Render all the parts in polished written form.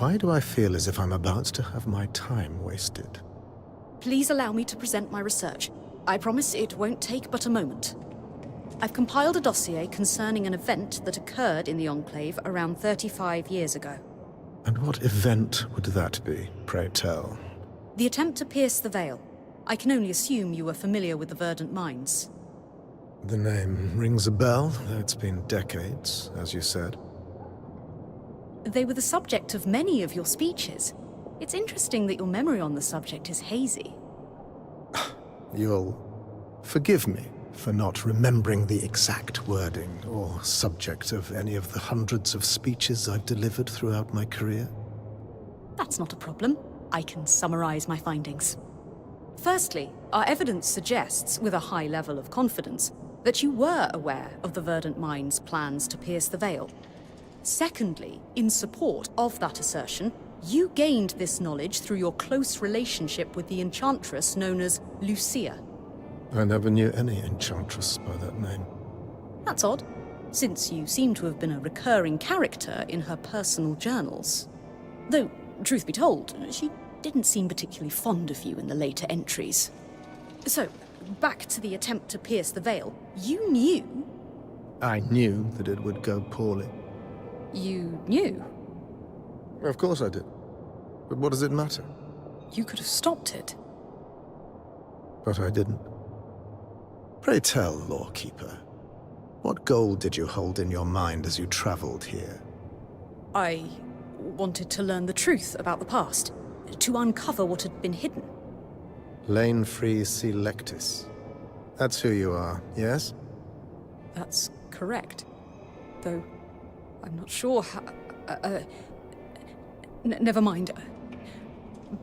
Why do I feel as if I'm about to have my time wasted? Please allow me to present my research. I promise it won't take but a moment. I've compiled a dossier concerning an event that occurred in the Enclave around 35 years ago. And what event would that be, pray tell? The attempt to pierce the veil. I can only assume you were familiar with the Verdant Mines. The name rings a bell, though it's been decades, as you said. They were the subject of many of your speeches. It's interesting that your memory on the subject is hazy. You'll forgive me for not remembering the exact wording or subject of any of the hundreds of speeches I've delivered throughout my career. That's not a problem. I can summarize my findings. Firstly, our evidence suggests, with a high level of confidence, that you were aware of the Verdant Mines' plans to pierce the veil. Secondly, in support of that assertion, you gained this knowledge through your close relationship with the enchantress known as Lucia. I never knew any enchantress by that name. That's odd, since you seem to have been a recurring character in her personal journals. Though, truth be told, she didn't seem particularly fond of you in the later entries. So, back to the attempt to pierce the veil. You knew... I knew that it would go poorly. You knew? Of course I did. But what does it matter? You could have stopped it. But I didn't. Pray tell, Lawkeeper, what goal did you hold in your mind as you traveled here? I wanted to learn the truth about the past, to uncover what had been hidden. Lane Free Selectus. That's who you are, yes? That's correct. Though, I'm not sure how... never mind.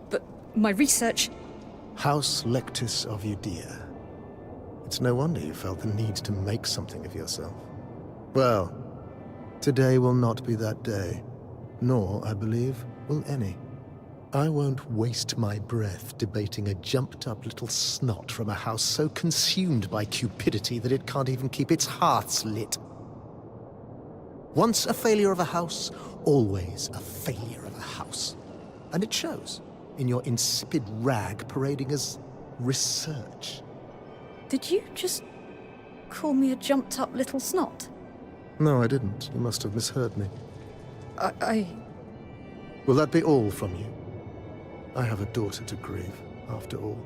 But my research... House Lectus of Udea. It's no wonder you felt the need to make something of yourself. Well, today will not be that day. Nor, I believe, will any. I won't waste my breath debating a jumped-up little snot from a house so consumed by cupidity that it can't even keep its hearths lit. Once a failure of a house, always a failure of a house. And it shows in your insipid rag parading as research. Did you just call me a jumped-up little snot? No, I didn't. You must have misheard me. I... Will that be all from you? I have a daughter to grieve, after all.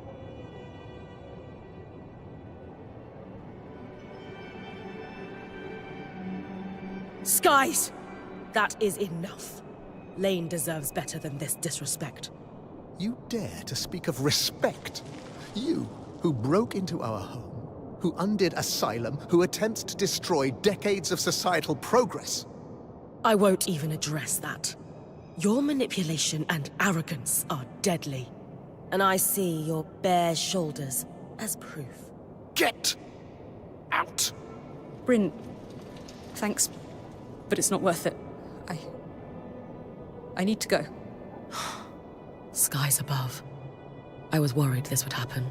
Skies! That is enough. Lane deserves better than this disrespect. You dare to speak of respect? You, who broke into our home, who undid Asylum, who attempts to destroy decades of societal progress. I won't even address that. Your manipulation and arrogance are deadly. And I see your bare shoulders as proof. Get out! Bryn, thanks, but it's not worth it. I need to go. Skies above. I was worried this would happen.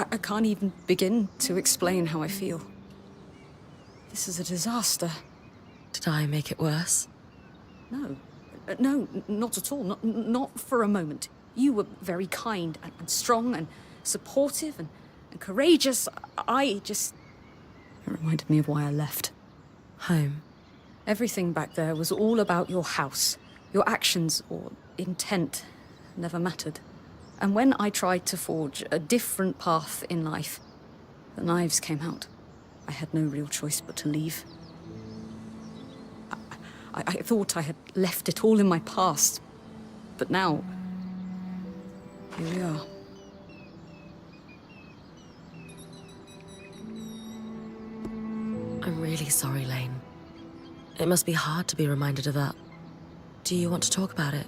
I can't even begin to explain how I feel. This is a disaster. Did I make it worse? No. No, not at all. Not for a moment. You were very kind and strong and supportive and courageous. It reminded me of why I left. Home. Everything back there was all about your house. Your actions or intent never mattered. And when I tried to forge a different path in life, the knives came out. I had no real choice but to leave. I thought I had left it all in my past. But now, here we are. really sorry, Lane. It must be hard to be reminded of that. Do you want to talk about it?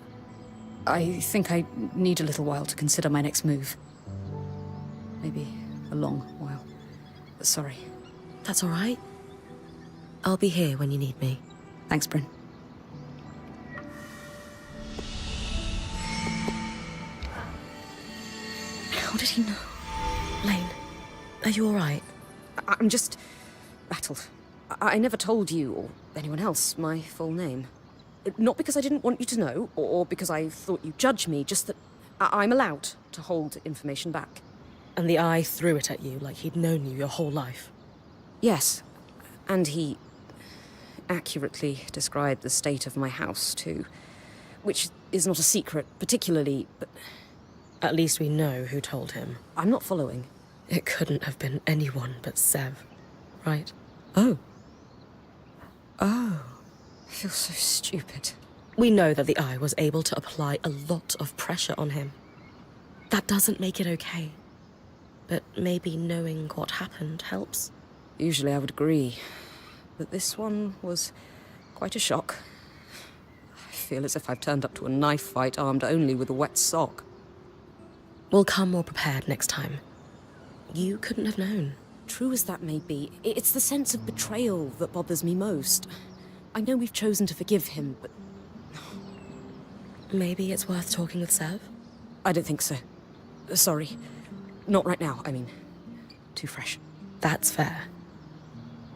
I think I need a little while to consider my next move. Maybe a long while. Sorry. That's all right. I'll be here when you need me. Thanks, Bryn. How did he know? Lane, are you all right? I'm just rattled. I never told you, or anyone else, my full name. Not because I didn't want you to know, or because I thought you'd judge me, just that I'm allowed to hold information back. And the Eye threw it at you like he'd known you your whole life. Yes, and he accurately described the state of my house, too. Which is not a secret, particularly, but... At least we know who told him. I'm not following. It couldn't have been anyone but Sev, right? Oh. I feel so stupid. We know that the Eye was able to apply a lot of pressure on him. That doesn't make it okay. But maybe knowing what happened helps. Usually I would agree. But this one was quite a shock. I feel as if I've turned up to a knife fight armed only with a wet sock. We'll come more prepared next time. You couldn't have known. True as that may be, it's the sense of betrayal that bothers me most. I know we've chosen to forgive him, but... Maybe it's worth talking with Sev? I don't think so. Sorry. Not right now, I mean. Too fresh. That's fair.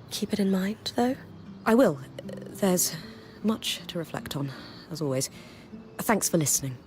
Keep it in mind, though? I will. There's much to reflect on, as always. Thanks for listening.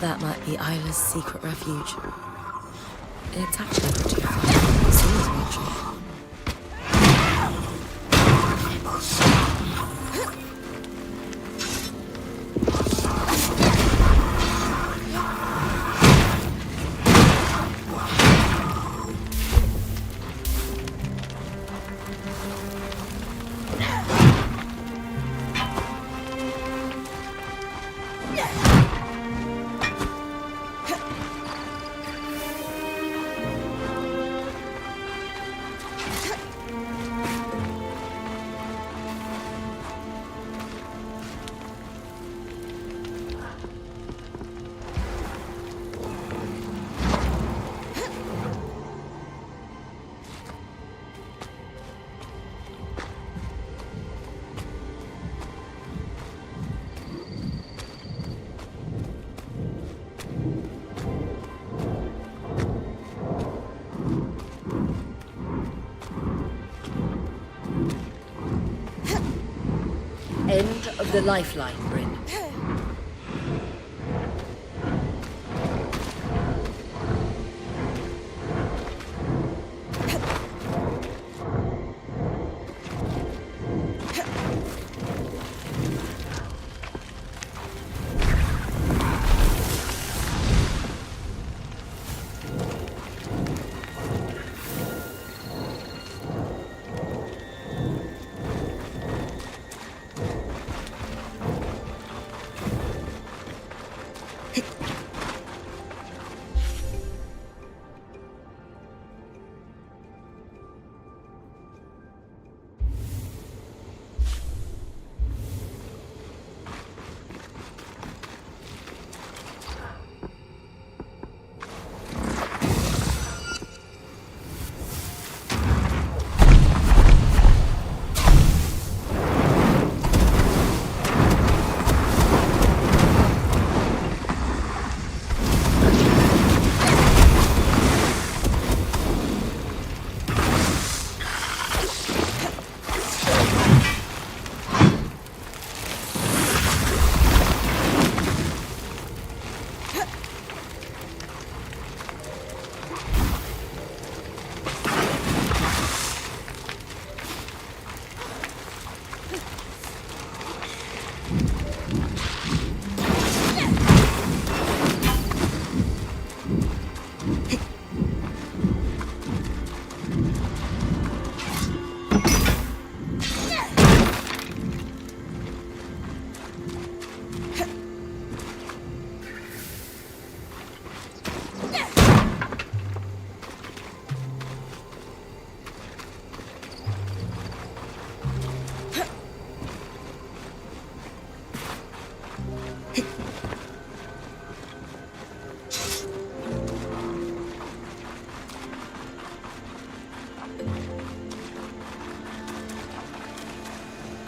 That might be Isla's secret refuge. It's actually pretty fun. Seems mutual. End of the lifeline, Bryn.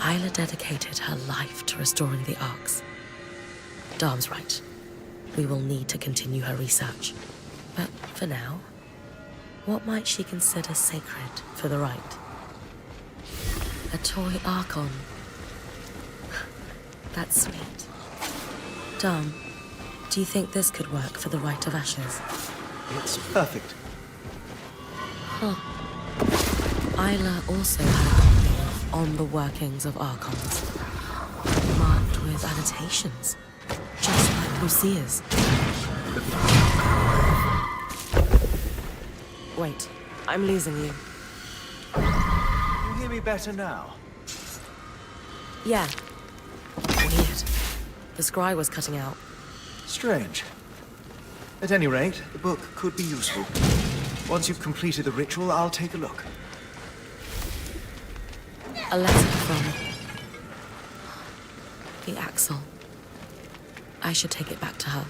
Isla dedicated her life to restoring the Arks. Darm's right. We will need to continue her research. But for now, what might she consider sacred for the Rite? A toy Archon. That's sweet. Darm, do you think this could work for the Rite of Ashes? It's perfect. Isla also had a copy of On the Workings of Archons, marked with annotations, just like Lucia's. Wait, I'm losing you. You hear me better now? Yeah. Weird. The scry was cutting out. Strange. At any rate, the book could be useful. Once you've completed the ritual, I'll take a look. A letter from the Axel. I should take it back to her.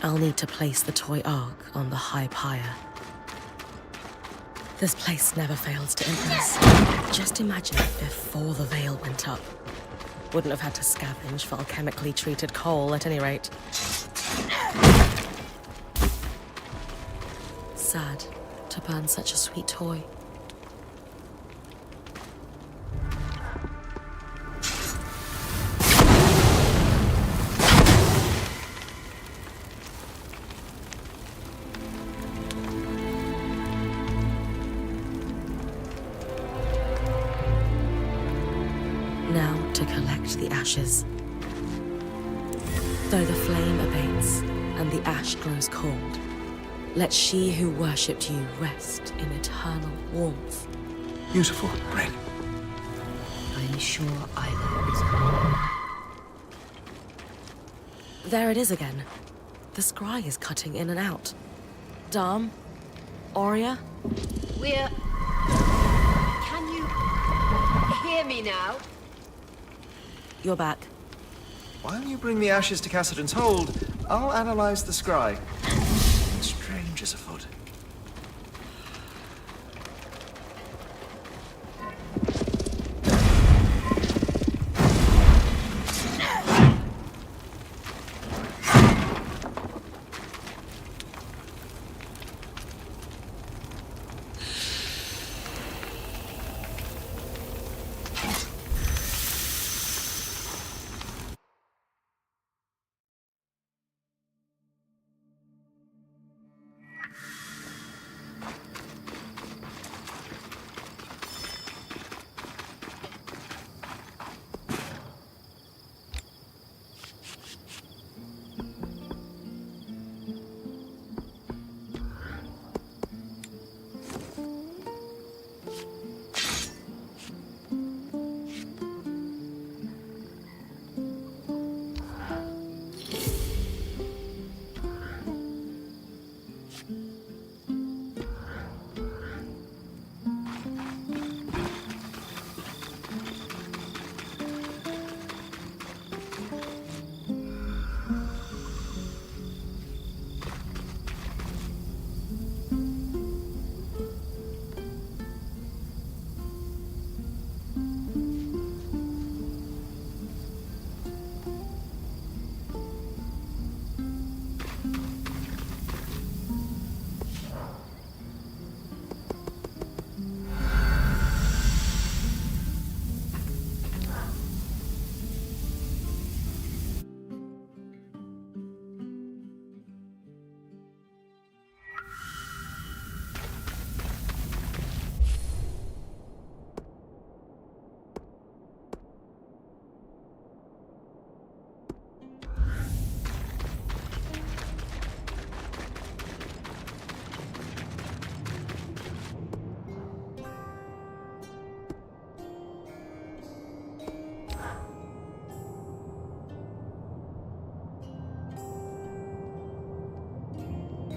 I'll need to place the toy ark on the high pyre. This place never fails to impress. Just imagine it before the veil went up. Wouldn't have had to scavenge for alchemically treated coal at any rate. Sad to burn such a sweet toy. Now to collect the ashes. Though the flame abates and the ash grows cold, let she who worshipped you rest in eternal warmth. Beautiful, Bryn. I'm sure Isla is. There it is again. The scry is cutting in and out. Dom? Aurea? We're... Can you hear me now? You're back. While you bring the ashes to Cassidon's hold, I'll analyze the scry. Strange is afoot.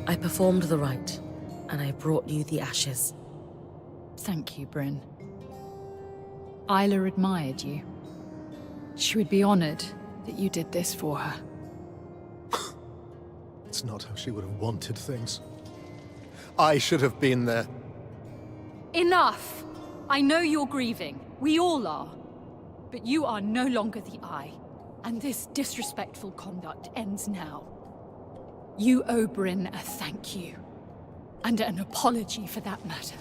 I performed the rite, and I brought you the ashes. Thank you, Bryn. Isla admired you. She would be honored that you did this for her. It's not how she would have wanted things. I should have been there. Enough! I know you're grieving. We all are. But you are no longer the Eye. And this disrespectful conduct ends now. You owe Bryn a thank you. And an apology for that matter.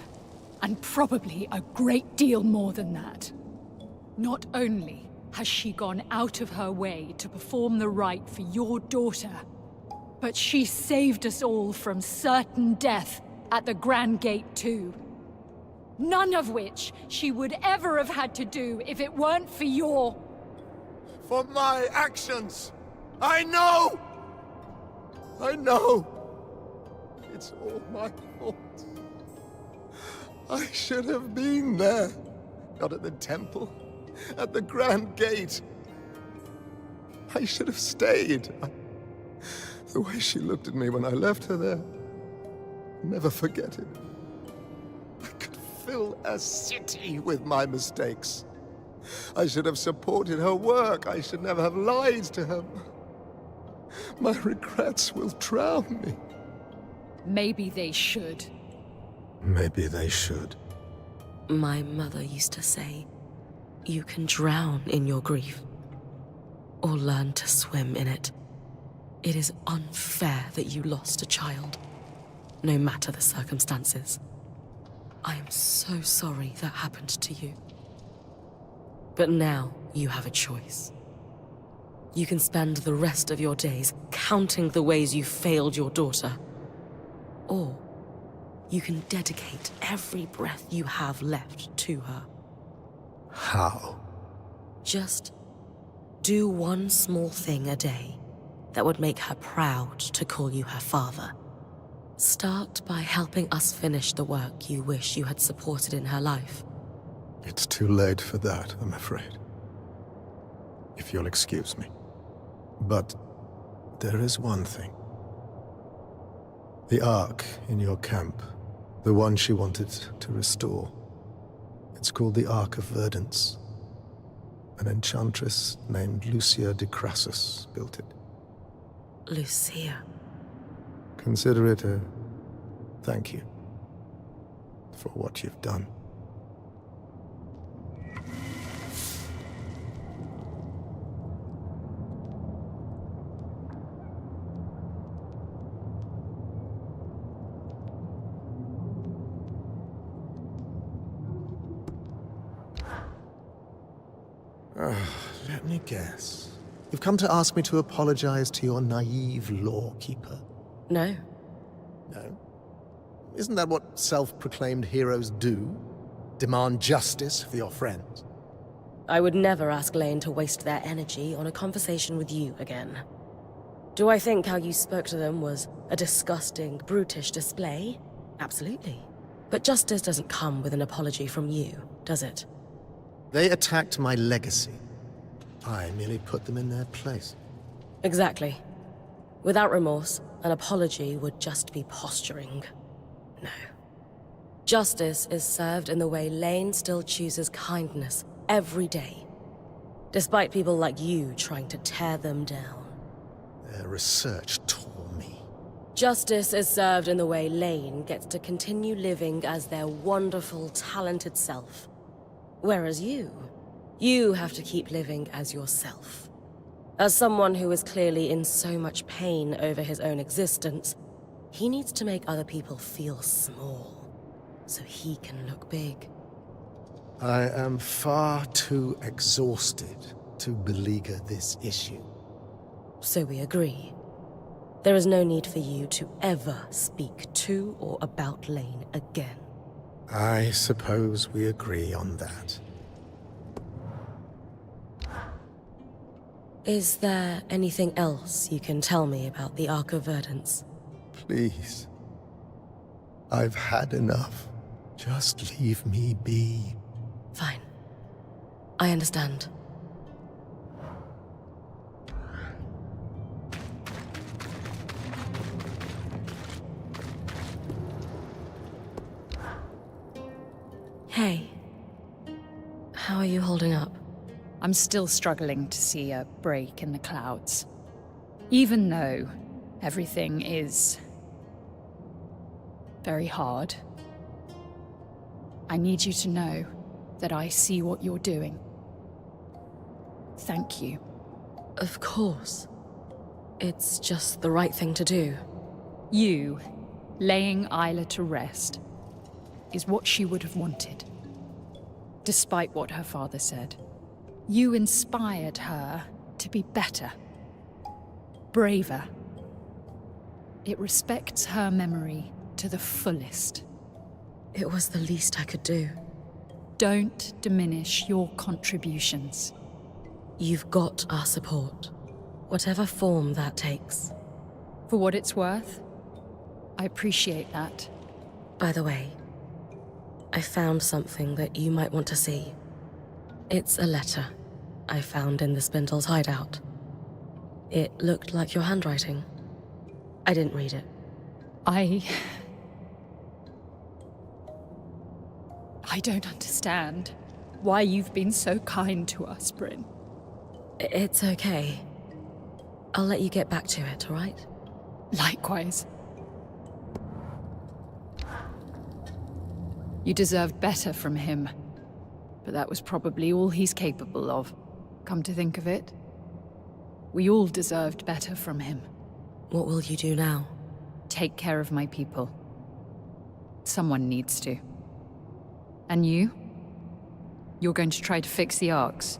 And probably a great deal more than that. Not only has she gone out of her way to perform the rite for your daughter, but she saved us all from certain death at the Grand Gate too. None of which she would ever have had to do if it weren't for your... For my actions! I know! I know! It's all my fault. I should have been there. Not at the temple. At the Grand Gate. I should have stayed. The way she looked at me when I left her there. I'll never forget it. I could fill a city with my mistakes. I should have supported her work. I should never have lied to her. My regrets will drown me. Maybe they should. Maybe they should. My mother used to say, you can drown in your grief, or learn to swim in it. It is unfair that you lost a child, no matter the circumstances. I am so sorry that happened to you. But now you have a choice. You can spend the rest of your days counting the ways you failed your daughter. Or you can dedicate every breath you have left to her. How? Just do one small thing a day that would make her proud to call you her father. Start by helping us finish the work you wish you had supported in her life. It's too late for that, I'm afraid. If you'll excuse me. But there is one thing. The Ark in your camp, the one she wanted to restore. It's called the Ark of Verdance. An enchantress named Lucia de Crassus built it. Lucia. Consider it a thank you for what you've done. Let me guess. You've come to ask me to apologize to your naive lawkeeper. No. No? Isn't that what self-proclaimed heroes do? Demand justice for your friends? I would never ask Lane to waste their energy on a conversation with you again. Do I think how you spoke to them was a disgusting, brutish display? Absolutely. But justice doesn't come with an apology from you, does it? They attacked my legacy. I merely put them in their place. Exactly. Without remorse, an apology would just be posturing. No. Justice is served in the way Lane still chooses kindness every day, despite people like you trying to tear them down. Their research tore me. Justice is served in the way Lane gets to continue living as their wonderful, talented self. Whereas you have to keep living as yourself. As someone who is clearly in so much pain over his own existence, he needs to make other people feel small, so he can look big. I am far too exhausted to beleaguer this issue. So we agree. There is no need for you to ever speak to or about Lane again. I suppose we agree on that. Is there anything else you can tell me about the Ark of Verdance? Please. I've had enough. Just leave me be. Fine. I understand. Hey. How are you holding up? I'm still struggling to see a break in the clouds. Even though everything is very hard, I need you to know that I see what you're doing. Thank you. Of course. It's just the right thing to do. You laying Isla to rest is what she would have wanted, despite what her father said. You inspired her to be better, braver. It respects her memory to the fullest. It was the least I could do. Don't diminish your contributions. You've got our support, whatever form that takes. For what it's worth, I appreciate that. By the way, I found something that you might want to see. It's a letter I found in the Spindle's hideout. It looked like your handwriting. I didn't read it. I don't understand why you've been so kind to us, Bryn. It's okay. I'll let you get back to it, all right? Likewise. You deserved better from him. But that was probably all he's capable of. Come to think of it, we all deserved better from him. What will you do now? Take care of my people. Someone needs to. And you? You're going to try to fix the arcs.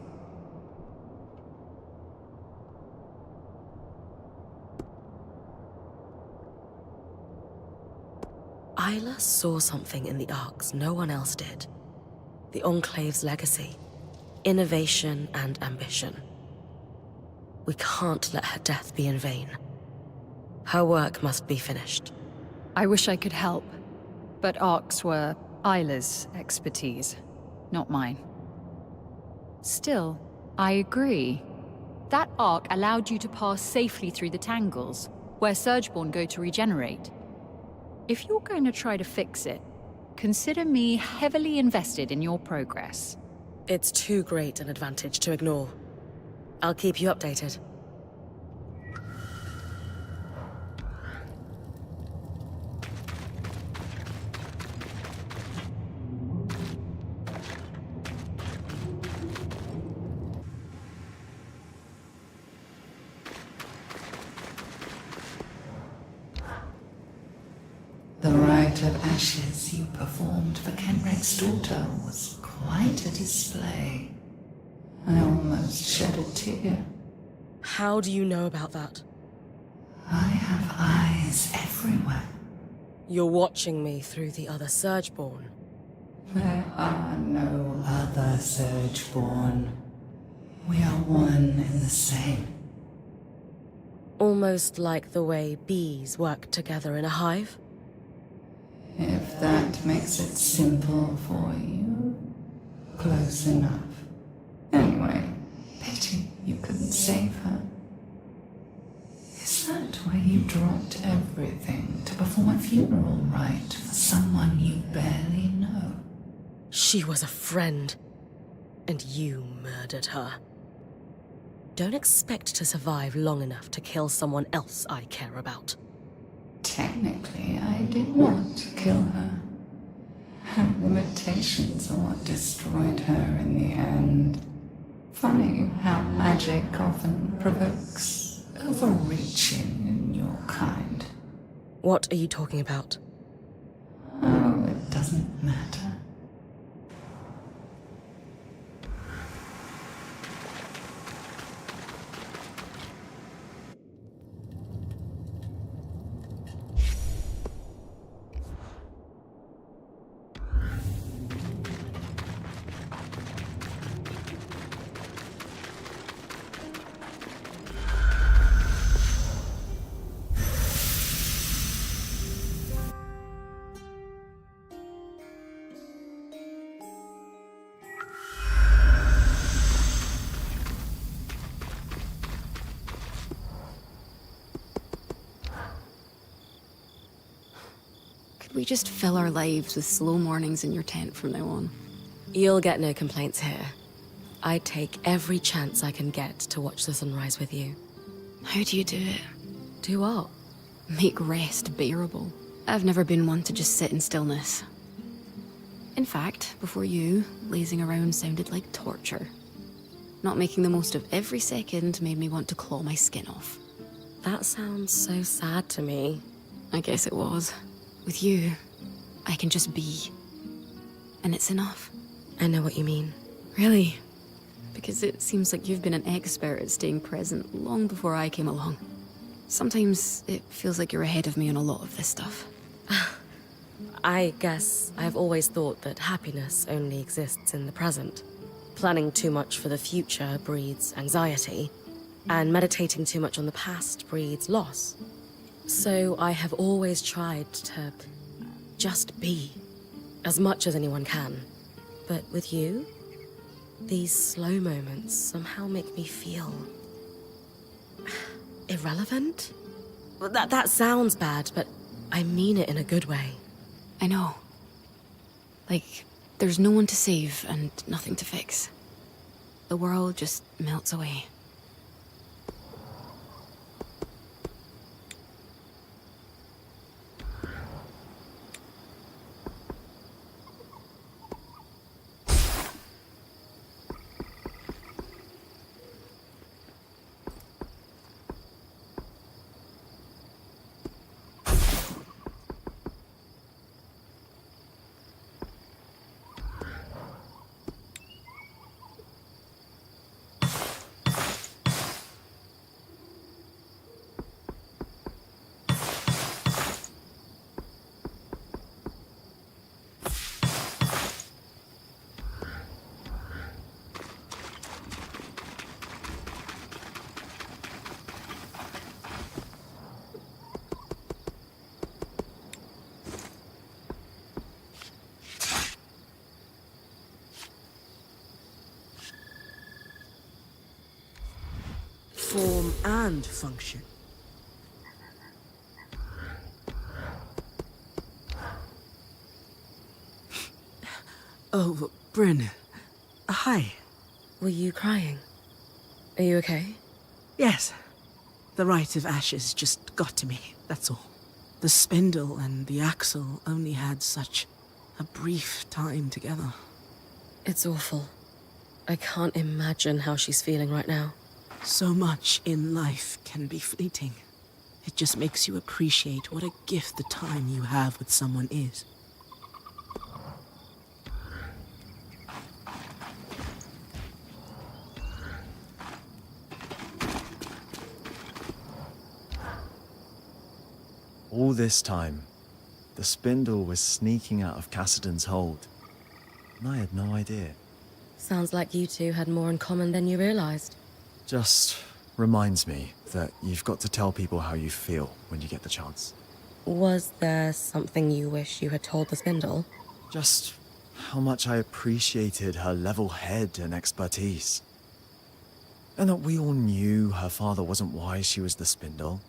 Isla saw something in the arcs no one else did. The Enclave's legacy, innovation and ambition. We can't let her death be in vain. Her work must be finished. I wish I could help, but arcs were Isla's expertise, not mine. Still, I agree. That arc allowed you to pass safely through the tangles, where Surgeborn go to regenerate. If you're going to try to fix it, consider me heavily invested in your progress. It's too great an advantage to ignore. I'll keep you updated. The rite of ashes you performed for Kenrick's daughter was quite a display. I almost shed a tear. How do you know about that? I have eyes everywhere. You're watching me through the other Surgeborn. There are no other Surgeborn. We are one and the same. Almost like the way bees work together in a hive? If that makes it simple for you, close enough. Anyway, pity you couldn't save her. Is that why you dropped everything to perform a funeral rite for someone you barely know? She was a friend, and you murdered her. Don't expect to survive long enough to kill someone else I care about. Technically, I did not kill her. Her limitations are what destroyed her in the end. Funny how magic often provokes overreaching in your kind. What are you talking about? Oh, it doesn't matter. We just fill our lives with slow mornings in your tent from now on. You'll get no complaints here. I take every chance I can get to watch the sunrise with you. How do you do it? Do what? Make rest bearable. I've never been one to just sit in stillness. In fact, before you, lazing around sounded like torture. Not making the most of every second made me want to claw my skin off. That sounds so sad to me. I guess it was. With you, I can just be. And it's enough. I know what you mean. Really? Because it seems like you've been an expert at staying present long before I came along. Sometimes it feels like you're ahead of me on a lot of this stuff. I guess I've always thought that happiness only exists in the present. Planning too much for the future breeds anxiety, and meditating too much on the past breeds loss. So I have always tried to just be, as much as anyone can. But with you, these slow moments somehow make me feel irrelevant? Well, that sounds bad, but I mean it in a good way. I know. Like, there's no one to save and nothing to fix. The world just melts away. form and function. Oh, Bryn. Hi. Were you crying? Are you okay? Yes. The rite of ashes just got to me, that's all. The spindle and the axle only had such a brief time together. It's awful. I can't imagine how she's feeling right now. So much in life can be fleeting. It just makes you appreciate what a gift the time you have with someone is. All this time, the spindle was sneaking out of Cassidon's hold. And I had no idea. Sounds like you two had more in common than you realized. Just reminds me that you've got to tell people how you feel when you get the chance. Was there something you wish you had told the spindle? Just how much I appreciated her level head and expertise. And that we all knew her father wasn't why she was the spindle.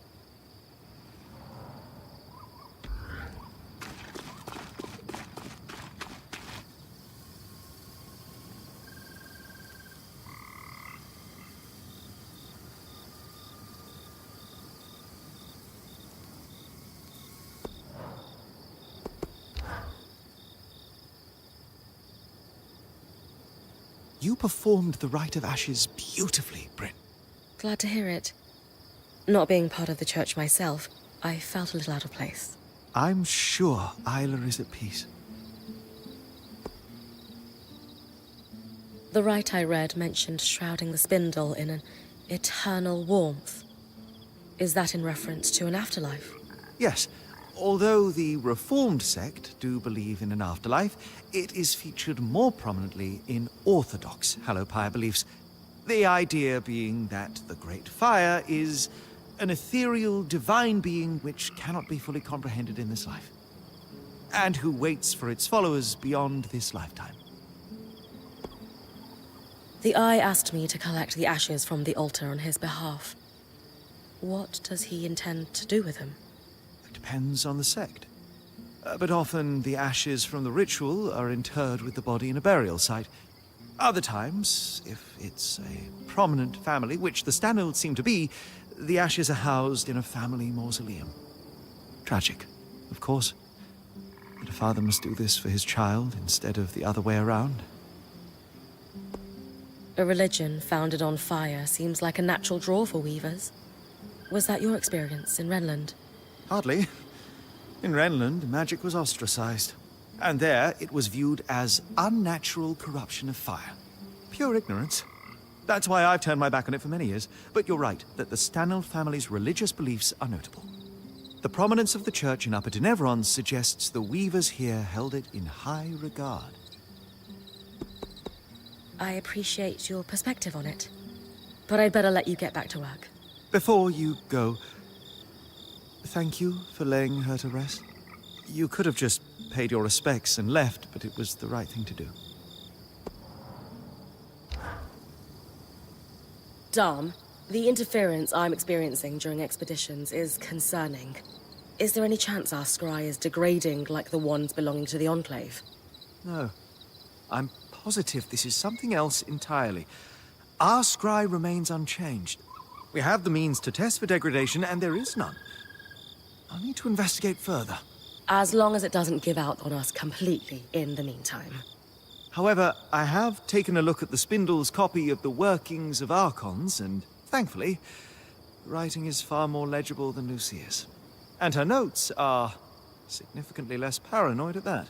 You performed the Rite of Ashes beautifully, Bryn. Glad to hear it. Not being part of the church myself, I felt a little out of place. I'm sure Isla is at peace. The rite I read mentioned shrouding the spindle in an eternal warmth. Is that in reference to an afterlife? Yes, although the Reformed sect do believe in an afterlife, it is featured more prominently in Orthodox Hallowpire beliefs. The idea being that the Great Fire is an ethereal, divine being which cannot be fully comprehended in this life, and who waits for its followers beyond this lifetime. The Eye asked me to collect the ashes from the altar on his behalf. What does he intend to do with them? It depends on the sect. But often the ashes from the ritual are interred with the body in a burial site. Other times, if it's a prominent family, which the Stanolds seem to be, the ashes are housed in a family mausoleum. Tragic, of course, that a father must do this for his child instead of the other way around. A religion founded on fire seems like a natural draw for weavers. Was that your experience in Renland? Hardly. In Renland, magic was ostracized. And there, it was viewed as unnatural corruption of fire. Pure ignorance. That's why I've turned my back on it for many years. But you're right, that the Stanold family's religious beliefs are notable. The prominence of the church in Upper Denevron suggests the weavers here held it in high regard. I appreciate your perspective on it, but I'd better let you get back to work. Before you go, thank you for laying her to rest. You could have just paid your respects and left, but it was the right thing to do. Dom, the interference I'm experiencing during expeditions is concerning. Is there any chance our scry is degrading like the ones belonging to the Enclave? No. I'm positive this is something else entirely. Our scry remains unchanged. We have the means to test for degradation, and there is none. I'll need to investigate further. As long as it doesn't give out on us completely in the meantime. However, I have taken a look at the Spindle's copy of the workings of Archons, and thankfully, the writing is far more legible than Lucia's. And her notes are significantly less paranoid at that.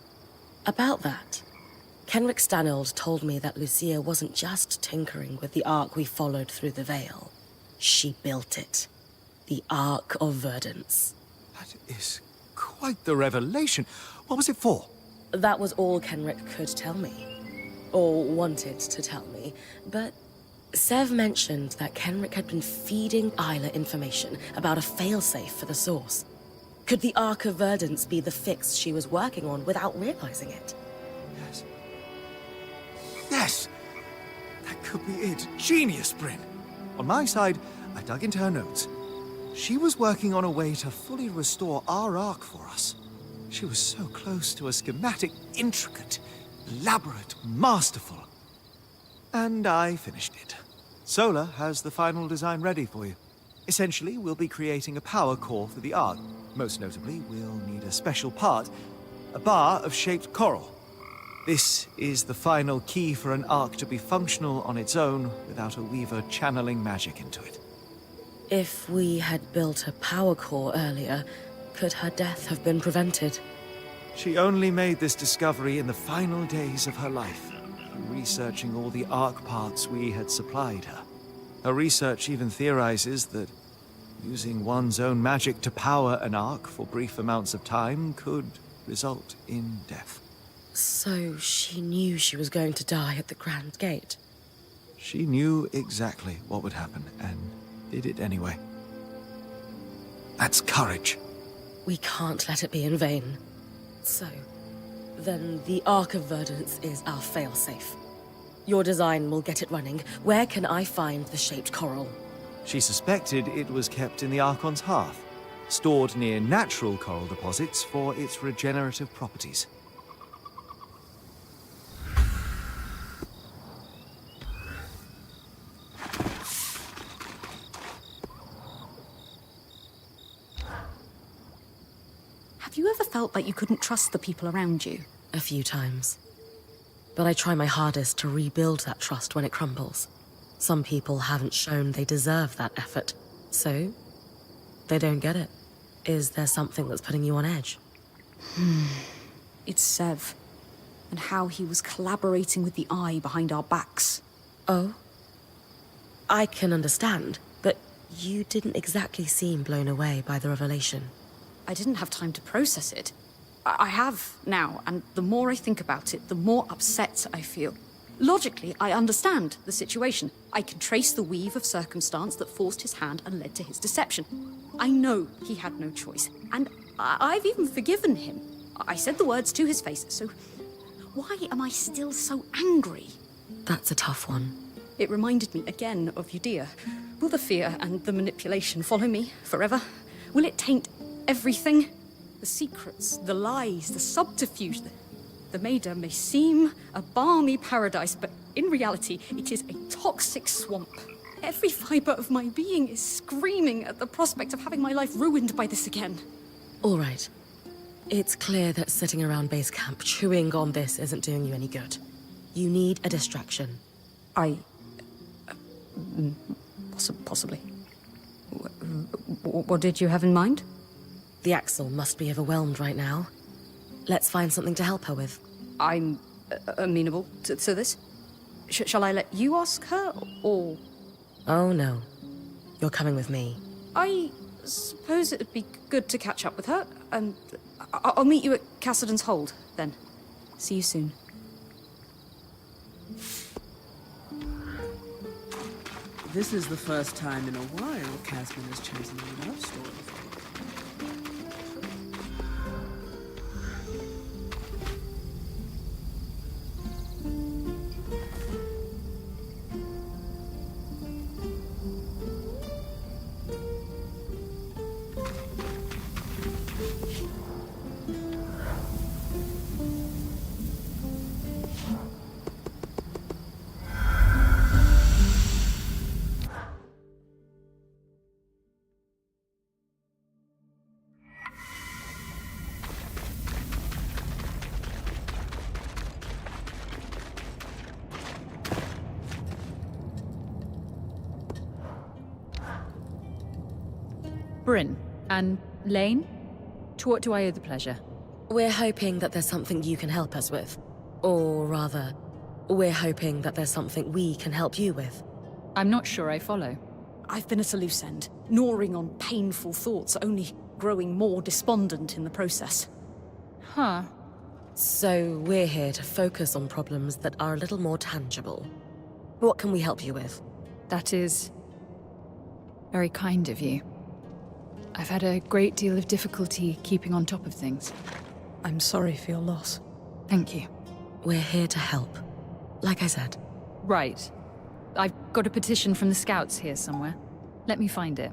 About that, Kenrick Stanold told me that Lucia wasn't just tinkering with the Ark we followed through the Veil. She built it. The Ark of Verdance. That is quite the revelation. What was it for? That was all Kenrick could tell me. Or wanted to tell me. But Sev mentioned that Kenrick had been feeding Isla information about a failsafe for the Source. Could the Ark of Verdance be the fix she was working on without realizing it? Yes. Yes! That could be it. Genius, Bryn. On my side, I dug into her notes. She was working on a way to fully restore our Ark for us. She was so close to a schematic, intricate, elaborate, masterful. And I finished it. Solar has the final design ready for you. Essentially, we'll be creating a power core for the Ark. Most notably, we'll need a special part, a bar of shaped coral. This is the final key for an Ark to be functional on its own without a Weaver channeling magic into it. If we had built a power core earlier, could her death have been prevented? She only made this discovery in the final days of her life, researching all the Ark parts we had supplied her. Her research even theorizes that using one's own magic to power an Ark for brief amounts of time could result in death. So she knew she was going to die at the Grand Gate? She knew exactly what would happen, and did it anyway. That's courage. We can't let it be in vain. So, then the Ark of Verdance is our failsafe. Your design will get it running. Where can I find the shaped coral? She suspected it was kept in the Archon's hearth, stored near natural coral deposits for its regenerative properties. Have you ever felt like you couldn't trust the people around you? A few times. But I try my hardest to rebuild that trust when it crumbles. Some people haven't shown they deserve that effort, so they don't get it. Is there something that's putting you on edge? It's Sev, and how he was collaborating with the Eye behind our backs. Oh? I can understand, but you didn't exactly seem blown away by the revelation. I didn't have time to process it. I have now, and the more I think about it, the more upset I feel. Logically, I understand the situation. I can trace the weave of circumstance that forced his hand and led to his deception. I know he had no choice, and I've even forgiven him. I said the words to his face, so why am I still so angry? That's a tough one. It reminded me again of Udea. Will the fear and the manipulation follow me forever? Will it taint everything? The secrets, the lies, the subterfuge. The Maida may seem a balmy paradise, but in reality, it is a toxic swamp. Every fiber of my being is screaming at the prospect of having my life ruined by this again. All right. It's clear that sitting around base camp chewing on this isn't doing you any good. You need a distraction. Possibly. What did you have in mind? The Axel must be overwhelmed right now. Let's find something to help her with. I'm amenable to this. Shall I let you ask her, or...? Oh, no. You're coming with me. I suppose it'd be good to catch up with her, and I'll meet you at Cassidan's Hold, then. See you soon. This is the first time in a while Casman has chosen a love story for you. Bryn and Lane, to what do I owe the pleasure? We're hoping that there's something you can help us with. Or rather, we're hoping that there's something we can help you with. I'm not sure I follow. I've been at a loose end, gnawing on painful thoughts, only growing more despondent in the process. Huh. So we're here to focus on problems that are a little more tangible. What can we help you with? That is very kind of you. I've had a great deal of difficulty keeping on top of things. I'm sorry for your loss. Thank you. We're here to help. Like I said. Right. I've got a petition from the Scouts here somewhere. Let me find it.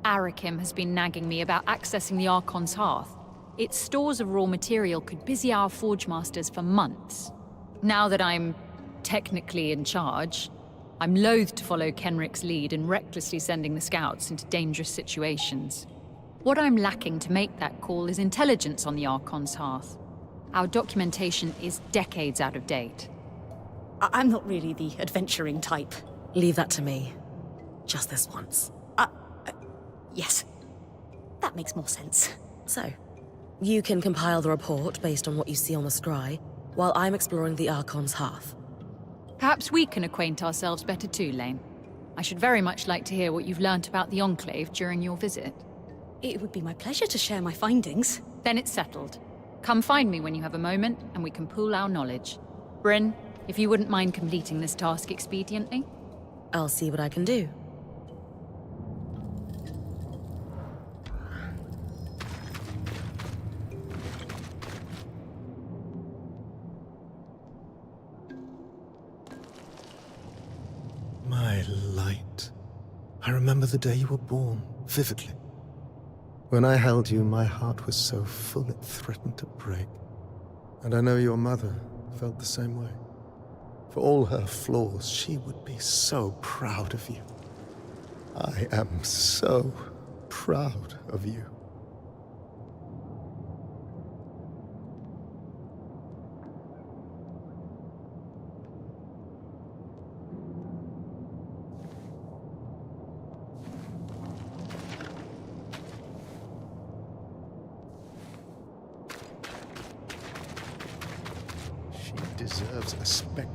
Arakim has been nagging me about accessing the Archon's Hearth. Its stores of raw material could busy our Forge Masters for months. Now that I'm technically in charge, I'm loath to follow Kenrick's lead in recklessly sending the scouts into dangerous situations. What I'm lacking to make that call is intelligence on the Archon's Hearth. Our documentation is decades out of date. I'm not really the adventuring type. Leave that to me. Just this once. Yes. That makes more sense. So, you can compile the report based on what you see on the scry, while I'm exploring the Archon's Hearth. Perhaps we can acquaint ourselves better too, Lane. I should very much like to hear what you've learnt about the Enclave during your visit. It would be my pleasure to share my findings. Then it's settled. Come find me when you have a moment, and we can pool our knowledge. Bryn, if you wouldn't mind completing this task expediently? I'll see what I can do. My light. I remember the day you were born, vividly. When I held you, my heart was so full it threatened to break. And I know your mother felt the same way. For all her flaws, she would be so proud of you. I am so proud of you. She deserves a spec.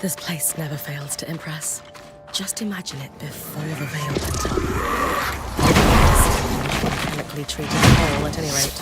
This place never fails to impress. Just imagine it before the veil went up. Mechanically treated whole, at any rate.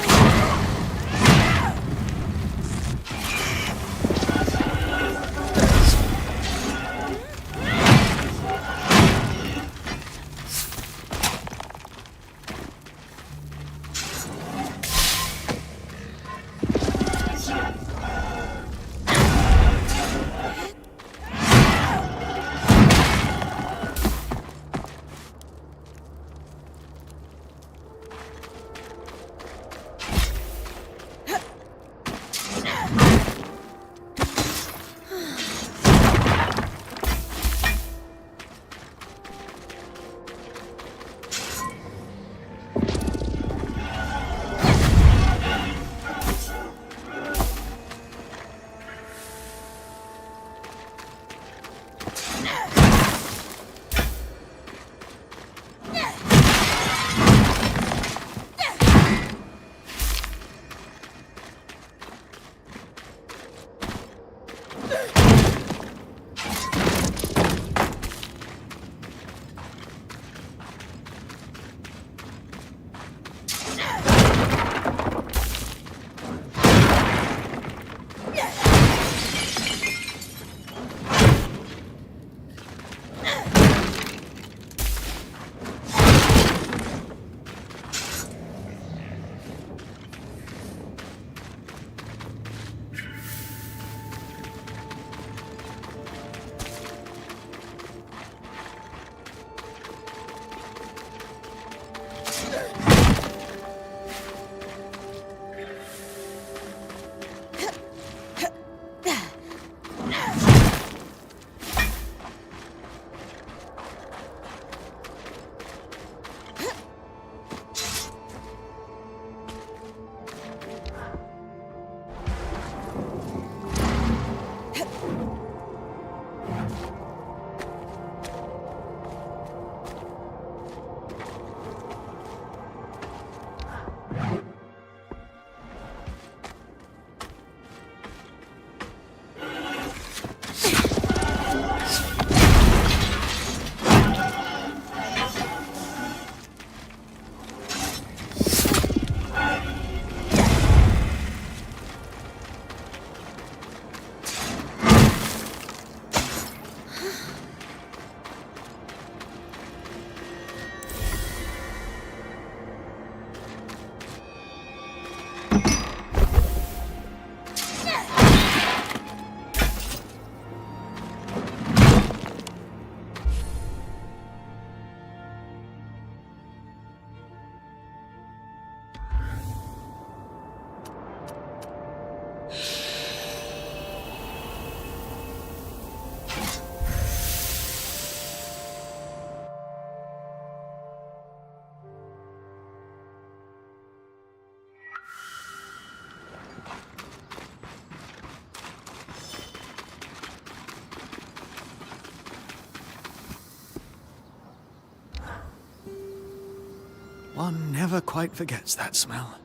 One never quite forgets that smell.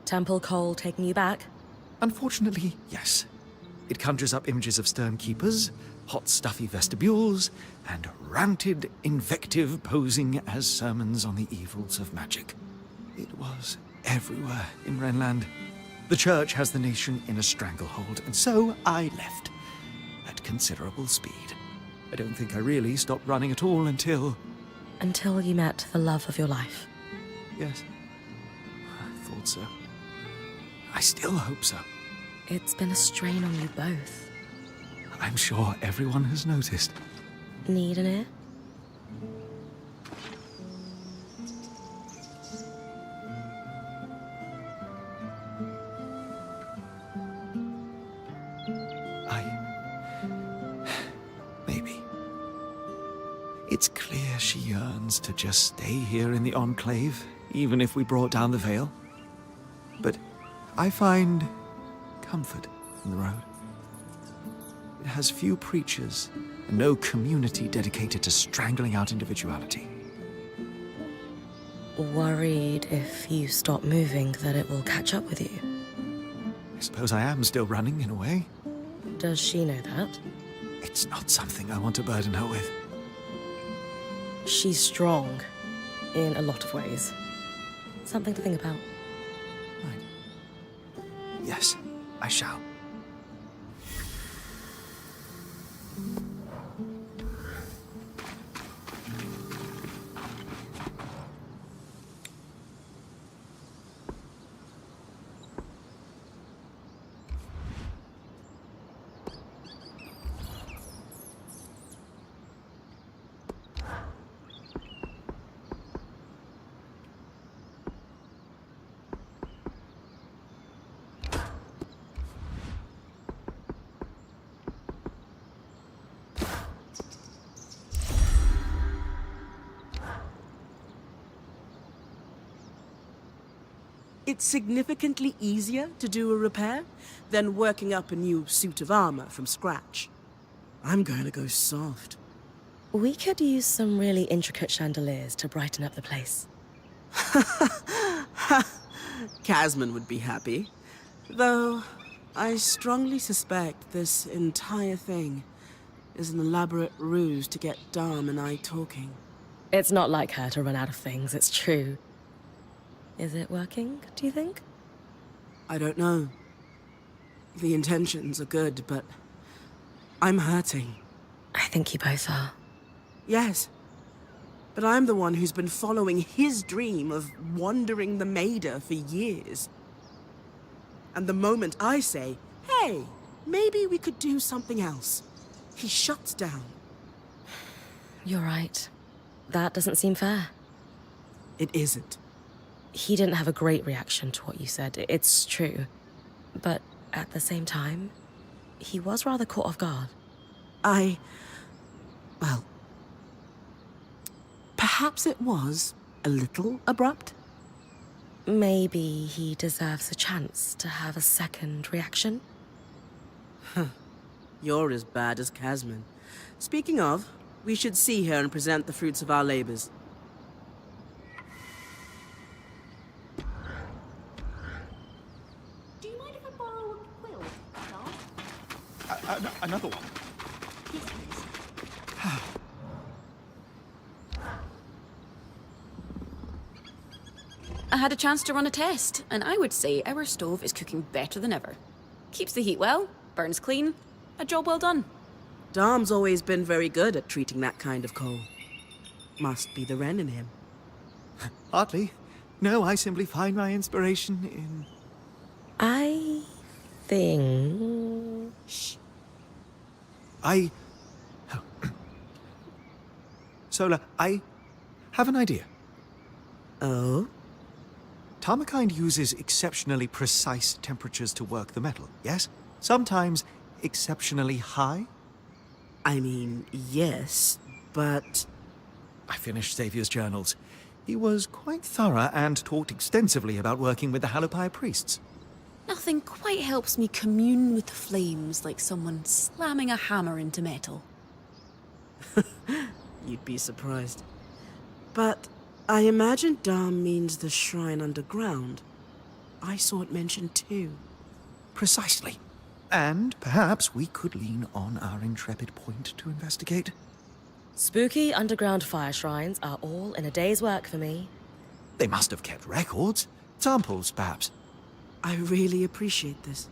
Temple coal taking you back? Unfortunately, yes. It conjures up images of stern keepers, hot stuffy vestibules, and ranted invective posing as sermons on the evils of magic. It was everywhere in Renland. The church has the nation in a stranglehold, and so I left, at considerable speed. I don't think I really stopped running at all until... Until you met the love of your life. yes. I thought so. I still hope so. It's been a strain on you both. I'm sure everyone has noticed. Need an ear? Maybe. It's clear she yearns to just stay here in the Enclave, even if we brought down the veil. But I find comfort in the road. It has few preachers and no community dedicated to strangling out individuality. Worried if you stop moving that it will catch up with you? I suppose I am still running, in a way. Does she know that? It's not something I want to burden her with. She's strong in a lot of ways. Something to think about. Right. Yes, I shall. It's significantly easier to do a repair than working up a new suit of armor from scratch. I'm going to go soft. We could use some really intricate chandeliers to brighten up the place. Casman would be happy. Though, I strongly suspect this entire thing is an elaborate ruse to get Dom and I talking. It's not like her to run out of things, it's true. Is it working, do you think? I don't know. The intentions are good, but I'm hurting. I think you both are. Yes. But I'm the one who's been following his dream of wandering the Maida for years. And the moment I say, hey, maybe we could do something else, he shuts down. You're right. That doesn't seem fair. It isn't. He didn't have a great reaction to what you said, it's true. But at the same time, he was rather caught off guard. Well, perhaps it was a little abrupt. Maybe he deserves a chance to have a second reaction. You're as bad as Casman. Speaking of, we should see her and present the fruits of our labors. Do you mind if I borrow a quill, Dom? Another one. Yes, please. I had a chance to run a test, and I would say our stove is cooking better than ever. Keeps the heat well, burns clean, a job well done. Dom's always been very good at treating that kind of coal. Must be the Wren in him. Hardly. No, I simply find my inspiration in... I think... Shh. Sola, I have an idea. Oh? Tarmakind uses exceptionally precise temperatures to work the metal, yes? Sometimes exceptionally high? I mean, yes, but... I finished Xavier's journals. He was quite thorough and talked extensively about working with the Halopire priests. Nothing quite helps me commune with the flames like someone slamming a hammer into metal. You'd be surprised. But I imagine Dom means the shrine underground. I saw it mentioned too. Precisely. And perhaps we could lean on our intrepid point to investigate. Spooky underground fire shrines are all in a day's work for me. They must have kept records. Samples, perhaps. I really appreciate this.